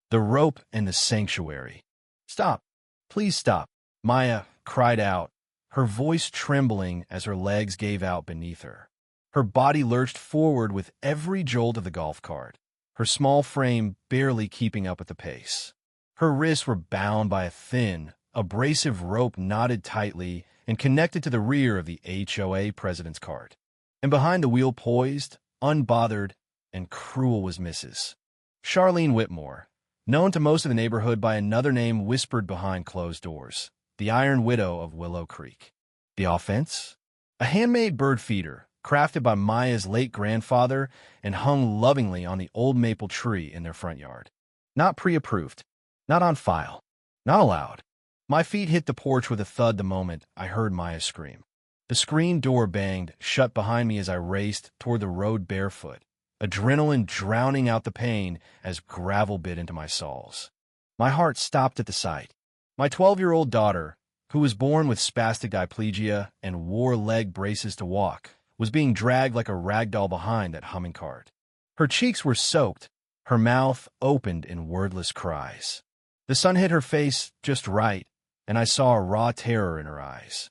The rope and the sanctuary. Stop. Please stop. Maya cried out, her voice trembling as her legs gave out beneath her. Her body lurched forward with every jolt of the golf cart, her small frame barely keeping up with the pace. Her wrists were bound by a thin, abrasive rope knotted tightly and connected to the rear of the HOA president's cart. And behind the wheel, poised, unbothered, and cruel, was Mrs. Charlene Whitmore, known to most of the neighborhood by another name whispered behind closed doors, the Iron Widow of Willow Creek. The offense? A handmade bird feeder, crafted by Maya's late grandfather and hung lovingly on the old maple tree in their front yard. Not pre-approved, not on file, not allowed. My feet hit the porch with a thud the moment I heard Maya scream. The screen door banged shut behind me as I raced toward the road barefoot, adrenaline drowning out the pain as gravel bit into my soles. My heart stopped at the sight. My 12-year-old daughter, who was born with spastic diplegia and wore leg braces to walk, was being dragged like a rag doll behind that humming cart. Her cheeks were soaked, her mouth opened in wordless cries. The sun hit her face just right, and I saw a raw terror in her eyes.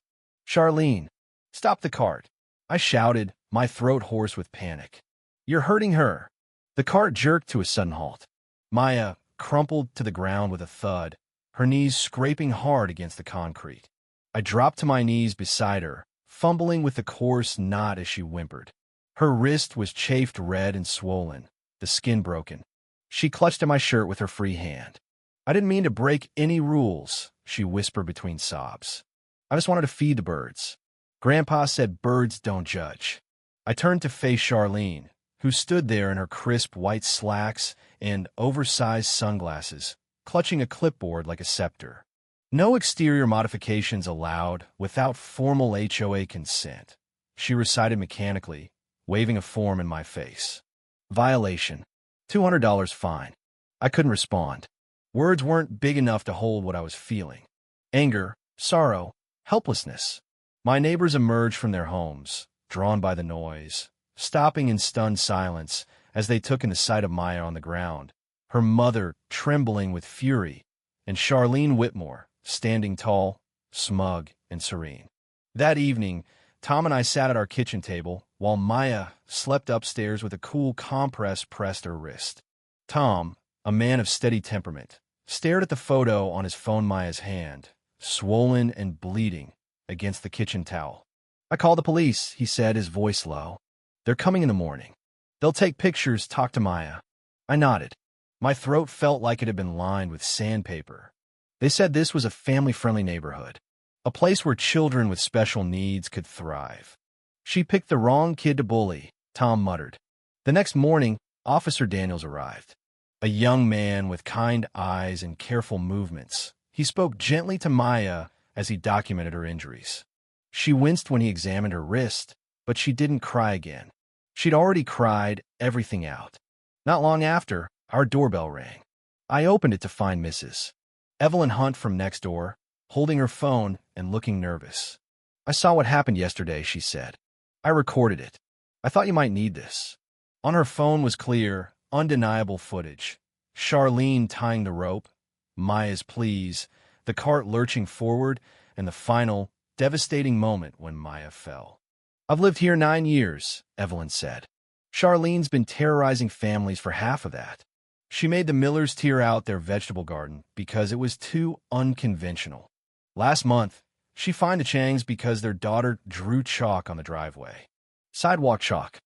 "Charlene, stop the cart," I shouted, my throat hoarse with panic. "You're hurting her." The cart jerked to a sudden halt. Maya crumpled to the ground with a thud, her knees scraping hard against the concrete. I dropped to my knees beside her, fumbling with the coarse knot as she whimpered. Her wrist was chafed red and swollen, the skin broken. She clutched at my shirt with her free hand. "I didn't mean to break any rules," she whispered between sobs. "I just wanted to feed the birds. Grandpa said birds don't judge." I turned to face Charlene, who stood there in her crisp white slacks and oversized sunglasses, clutching a clipboard like a scepter. No exterior modifications allowed without formal HOA consent, she recited mechanically, waving a form in my face. "Violation. $200 fine." I couldn't respond. Words weren't big enough to hold what I was feeling. Anger, sorrow, helplessness. My neighbors emerged from their homes, drawn by the noise, stopping in stunned silence as they took in the sight of Maya on the ground, her mother trembling with fury, and Charlene Whitmore standing tall, smug, and serene. That evening, Tom and I sat at our kitchen table while Maya slept upstairs with a cool compress pressed to her wrist. Tom, a man of steady temperament, stared at the photo on his phone, Maya's hand, swollen and bleeding, against the kitchen towel. "I called the police," he said, his voice low. "They're coming in the morning. They'll take pictures, talk to Maya." I nodded. My throat felt like it had been lined with sandpaper. They said this was a family-friendly neighborhood, a place where children with special needs could thrive. "She picked the wrong kid to bully," Tom muttered. The next morning, Officer Daniels arrived. A young man with kind eyes and careful movements. He spoke gently to Maya as he documented her injuries. She winced when he examined her wrist, but she didn't cry again. She'd already cried everything out. Not long after, our doorbell rang. I opened it to find Mrs. Evelyn Hunt from next door, holding her phone and looking nervous. "I saw what happened yesterday," she said. "I recorded it. I thought you might need this." On her phone was clear, undeniable footage. Charlene tying the rope, Maya's pleas, the cart lurching forward, and the final, devastating moment when Maya fell. "I've lived here 9 years," Evelyn said. "Charlene's been terrorizing families for half of that. She made the Millers tear out their vegetable garden because it was too unconventional. Last month, she fined the Changs because their daughter drew chalk on the driveway. Sidewalk chalk.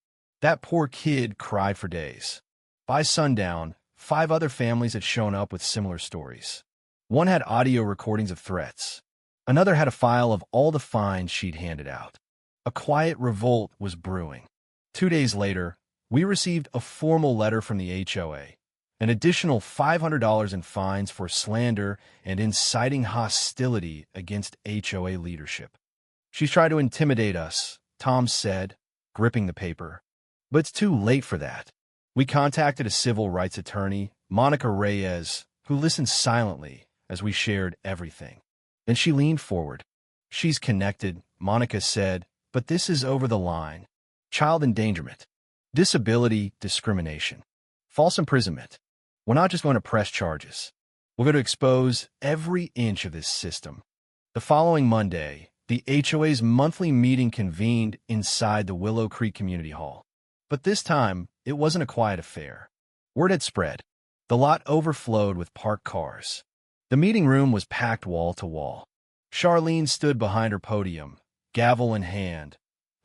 That poor kid cried for days. By sundown, 5 other families had shown up with similar stories. One had audio recordings of threats. Another had a file of all the fines she'd handed out. A quiet revolt was brewing. 2 days later, we received a formal letter from the HOA, an additional $500 in fines for slander and inciting hostility against HOA leadership. "She's tried to intimidate us," Tom said, gripping the paper. "But it's too late for that." We contacted a civil rights attorney, Monica Reyes, who listened silently as we shared everything. Then she leaned forward. "She's connected," Monica said, "but this is over the line. Child endangerment, disability discrimination, false imprisonment. We're not just going to press charges. We're going to expose every inch of this system. The following Monday, the HOA's monthly meeting convened inside the Willow Creek Community Hall. But this time, it wasn't a quiet affair. Word had spread. The lot overflowed with parked cars. The meeting room was packed wall to wall. Charlene stood behind her podium, gavel in hand,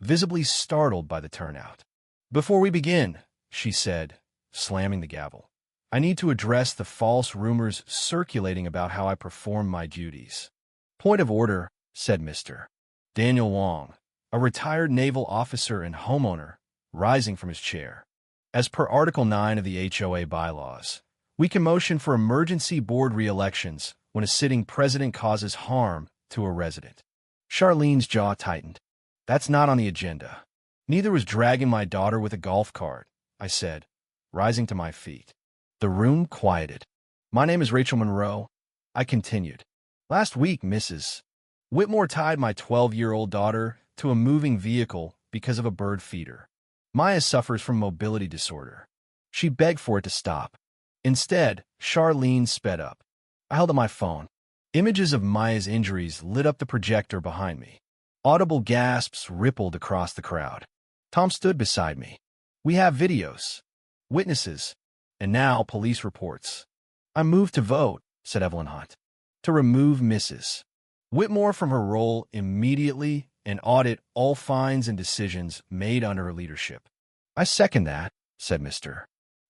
visibly startled by the turnout. "Before we begin," she said, slamming the gavel, "I need to address the false rumors circulating about how I perform my duties." "Point of order," said Mr. Daniel Wong, a retired naval officer and homeowner, rising from his chair. "As per Article 9 of the HOA bylaws, we can motion for emergency board re-elections when a sitting president causes harm to a resident." Charlene's jaw tightened. "That's not on the agenda." "Neither was dragging my daughter with a golf cart," I said, rising to my feet. The room quieted. "My name is Rachel Monroe," I continued. "Last week, Mrs. Whitmore tied my 12-year-old daughter to a moving vehicle because of a bird feeder. Maya suffers from mobility disorder. She begged for it to stop. Instead, Charlene sped up. I held up my phone. Images of Maya's injuries lit up the projector behind me. Audible gasps rippled across the crowd. Tom stood beside me. "We have videos, witnesses, and now police reports." "I move to vote," said Evelyn Hunt, "to remove Mrs. Whitmore from her role immediately and audit all fines and decisions made under her leadership." "I second that," said Mr.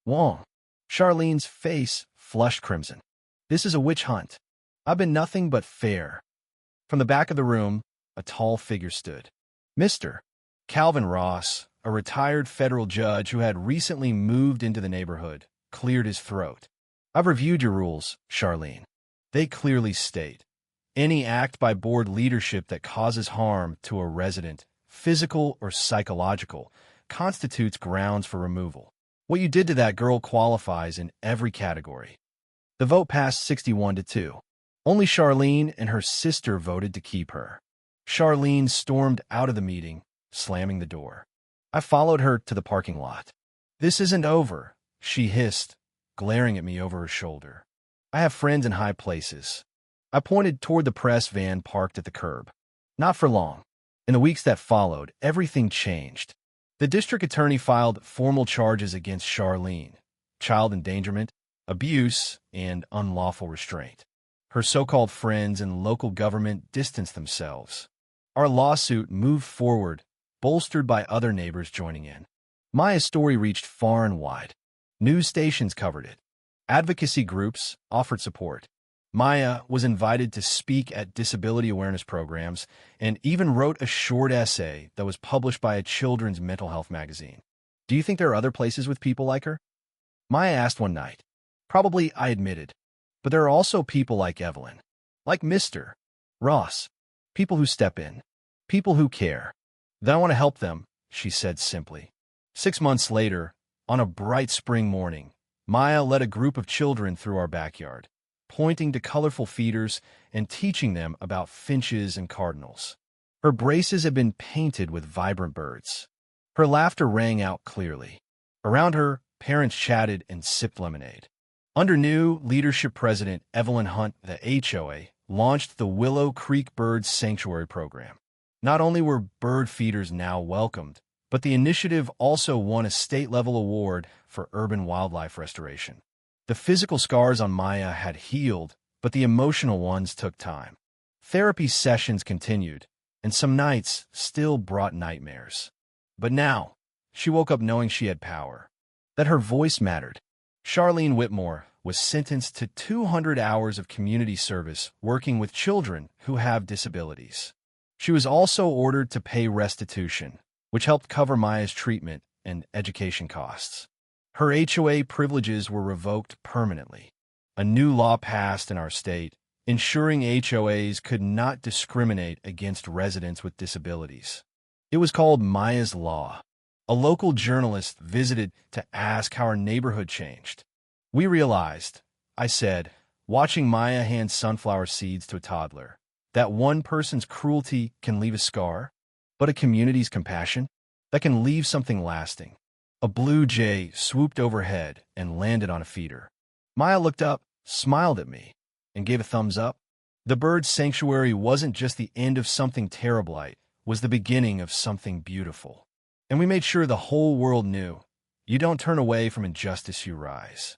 Wong. Charlene's face flushed crimson. "This is a witch hunt. I've been nothing but fair." From the back of the room, a tall figure stood. Mr. Calvin Ross, a retired federal judge who had recently moved into the neighborhood, cleared his throat. "I've reviewed your rules, Charlene. They clearly state, any act by board leadership that causes harm to a resident, physical or psychological, constitutes grounds for removal. What you did to that girl qualifies in every category." The vote passed 61-2. Only Charlene and her sister voted to keep her. Charlene stormed out of the meeting, slamming the door. I followed her to the parking lot. "This isn't over," she hissed, glaring at me over her shoulder. "I have friends in high places." I pointed toward the press van parked at the curb. Not for long. In the weeks that followed, everything changed. The district attorney filed formal charges against Charlene: child endangerment, abuse, and unlawful restraint. Her so-called friends and local government distanced themselves. Our lawsuit moved forward, bolstered by other neighbors joining in. Maya's story reached far and wide. News stations covered it. Advocacy groups offered support. Maya was invited to speak at disability awareness programs and even wrote a short essay that was published by a children's mental health magazine. "Do you think there are other places with people like her?" Maya asked one night. "Probably," I admitted. "But there are also people like Evelyn, like Mr. Ross, people who step in, people who care. Then I want to help them," she said simply. 6 months later, on a bright spring morning, Maya led a group of children through our backyard, pointing to colorful feeders and teaching them about finches and cardinals. Her braces had been painted with vibrant birds. Her laughter rang out clearly. Around her, parents chatted and sipped lemonade. Under new leadership president Evelyn Hunt, the HOA launched the Willow Creek Bird Sanctuary Program. Not only were bird feeders now welcomed, but the initiative also won a state-level award for urban wildlife restoration. The physical scars on Maya had healed, but the emotional ones took time. Therapy sessions continued, and some nights still brought nightmares. But now, she woke up knowing she had power, that her voice mattered. Charlene Whitmore was sentenced to 200 hours of community service working with children who have disabilities. She was also ordered to pay restitution, which helped cover Maya's treatment and education costs. Her HOA privileges were revoked permanently. A new law passed in our state, ensuring HOAs could not discriminate against residents with disabilities. It was called Maya's Law. A local journalist visited to ask how our neighborhood changed. "We realized," I said, watching Maya hand sunflower seeds to a toddler, "that one person's cruelty can leave a scar, but a community's compassion, that can leave something lasting." A blue jay swooped overhead and landed on a feeder. Maya looked up, smiled at me, and gave a thumbs up. The bird sanctuary wasn't just the end of something terrible, it was the beginning of something beautiful. And we made sure the whole world knew, you don't turn away from injustice, you rise.